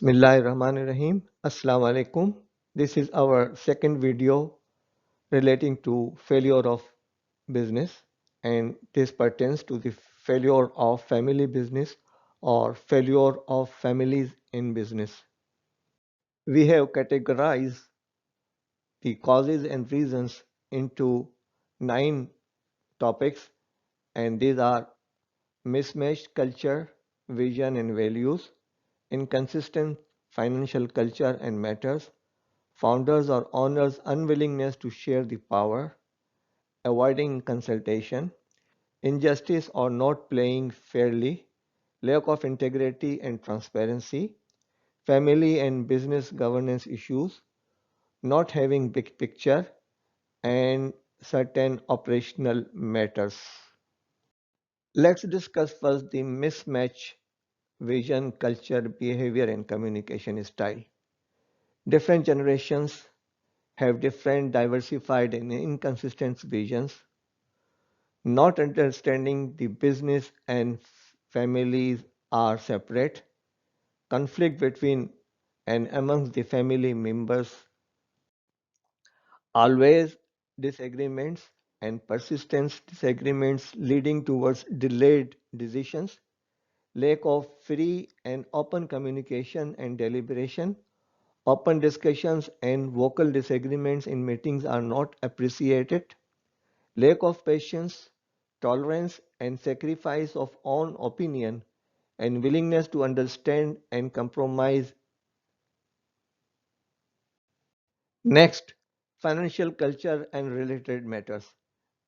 Bismillahirrahmanirrahim. Assalamu alaikum. This is our second video relating to failure of business, and this pertains to the failure of family business or failure of families in business. We have categorized the causes and reasons into 9 topics, and these are mismatched culture, vision and values, inconsistent financial culture and matters, founders or owners' unwillingness to share the power, avoiding consultation, injustice or not playing fairly, lack of integrity and transparency, family and business governance issues, not having big picture, and certain operational matters. Let's discuss first the mismatch vision, culture, behavior, and communication style. Different generations have different diversified and inconsistent visions. Not understanding the business and families are separate. Conflict between and amongst the family members, always disagreements and persistent disagreements leading towards delayed decisions, lack of free and open communication and deliberation, open discussions and vocal disagreements in meetings are not appreciated, lack of patience, tolerance, and sacrifice of own opinion, and willingness to understand and compromise. Next, financial culture and related matters.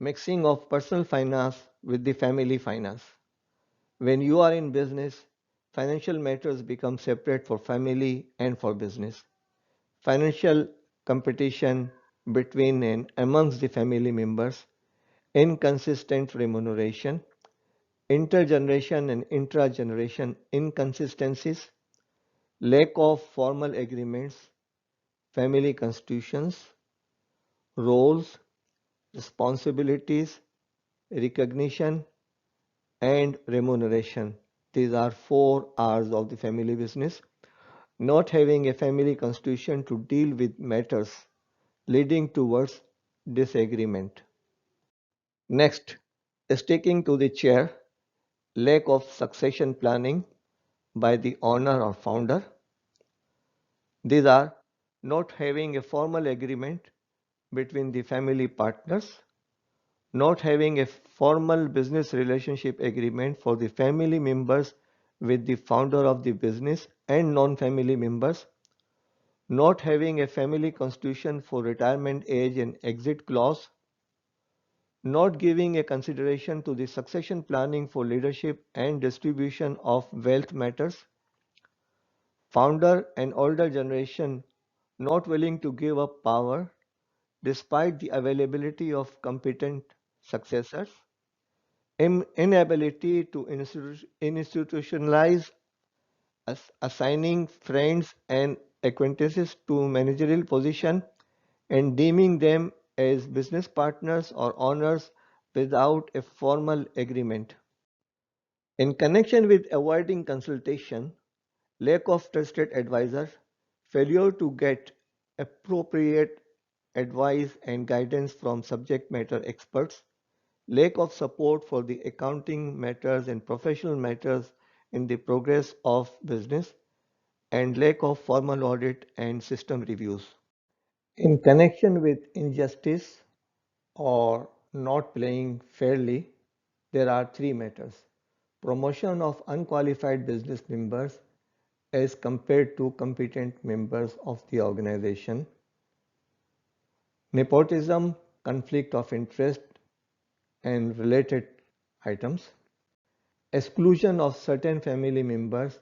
Mixing of personal finance with the family finance. When you are in business, financial matters become separate for family and for business. Financial competition between and amongst the family members, inconsistent remuneration, intergeneration and intra-generation inconsistencies, lack of formal agreements, family constitutions, roles, responsibilities, recognition, and remuneration. These are 4 R's of the family business. Not having a family constitution to deal with matters leading towards disagreement. Next, sticking to the chair, lack of succession planning by the owner or founder. These are not having a formal agreement between the family partners, not having a formal business relationship agreement for the family members with the founder of the business and non-family members, not having a family constitution for retirement age and exit clause, not giving a consideration to the succession planning for leadership and distribution of wealth matters, founder and older generation not willing to give up power despite the availability of competent successors, inability to institutionalize assigning friends and acquaintances to managerial position and deeming them as business partners or owners without a formal agreement. In connection with avoiding consultation, lack of trusted advisor, failure to get appropriate advice and guidance from subject matter experts, lack of support for the accounting matters and professional matters in the progress of business, and lack of formal audit and system reviews. In connection with injustice or not playing fairly, there are 3 matters. Promotion of unqualified business members as compared to competent members of the organization, nepotism, conflict of interest, and related items, exclusion of certain family members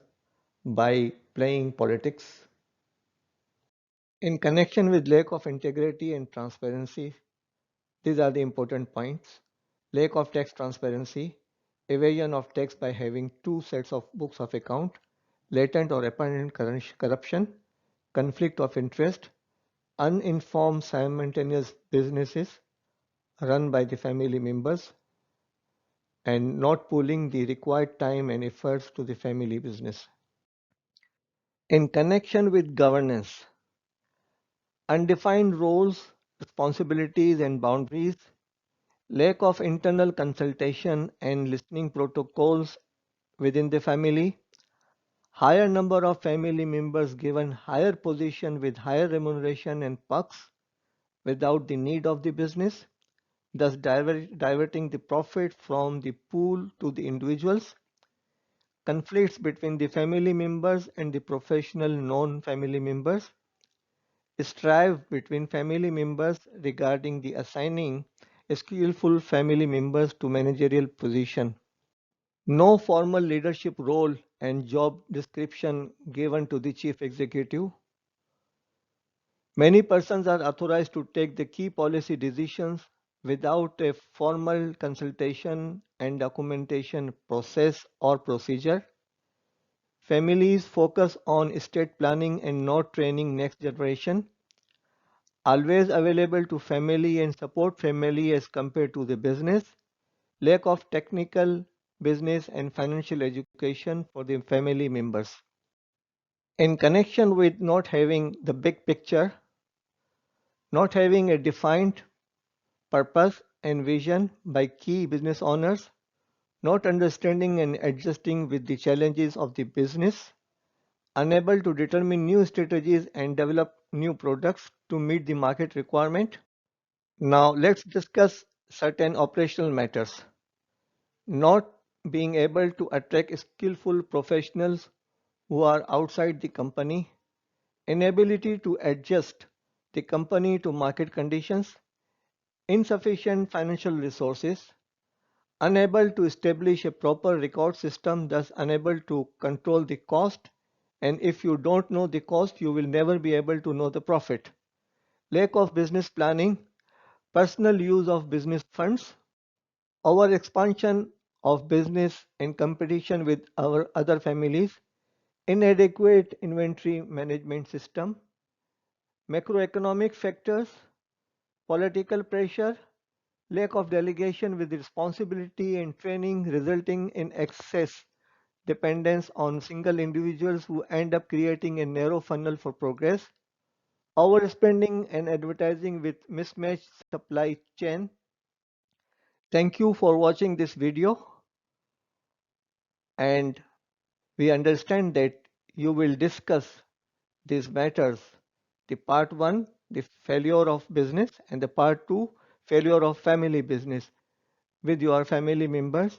by playing politics. In connection with lack of integrity and transparency, these are the important points. Lack of tax transparency, evasion of tax by having 2 sets of books of account, latent or apparent corruption, conflict of interest, uninformed simultaneous businesses run by the family members, and not pooling the required time and efforts to the family business. In connection with governance, undefined roles, responsibilities, and boundaries, lack of internal consultation and listening protocols within the family, higher number of family members given higher position with higher remuneration and perks without the need of the business, thus diverting the profit from the pool to the individuals, conflicts between the family members and the professional non-family members, strife between family members regarding the assigning skillful family members to managerial position, no formal leadership role and job description given to the chief executive. Many persons are authorized to take the key policy decisions without a formal consultation and documentation process or procedure. Families focus on estate planning and not training next generation. Always available to family and support family as compared to the business. Lack of technical, business and financial education for the family members. In connection with not having the big picture, not having a defined purpose and vision by key business owners, not understanding and adjusting with the challenges of the business, unable to determine new strategies and develop new products to meet the market requirement. Now let's discuss certain operational matters. Not being able to attract skillful professionals who are outside the company, inability to adjust the company to market conditions, insufficient financial resources, unable to establish a proper record system, thus unable to control the cost. And if you don't know the cost, you will never be able to know the profit. Lack of business planning, personal use of business funds, over expansion of business in competition with our other families, inadequate inventory management system, macroeconomic factors, political pressure, lack of delegation with responsibility and training resulting in excess dependence on single individuals who end up creating a narrow funnel for progress, overspending and advertising with mismatched supply chain. Thank you for watching this video, and we understand that you will discuss these matters. The part 1, the failure of business, and the part 2, failure of family business with your family members,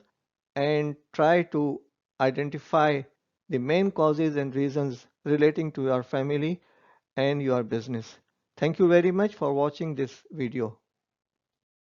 and try to identify the main causes and reasons relating to your family and your business. Thank you very much for watching this video.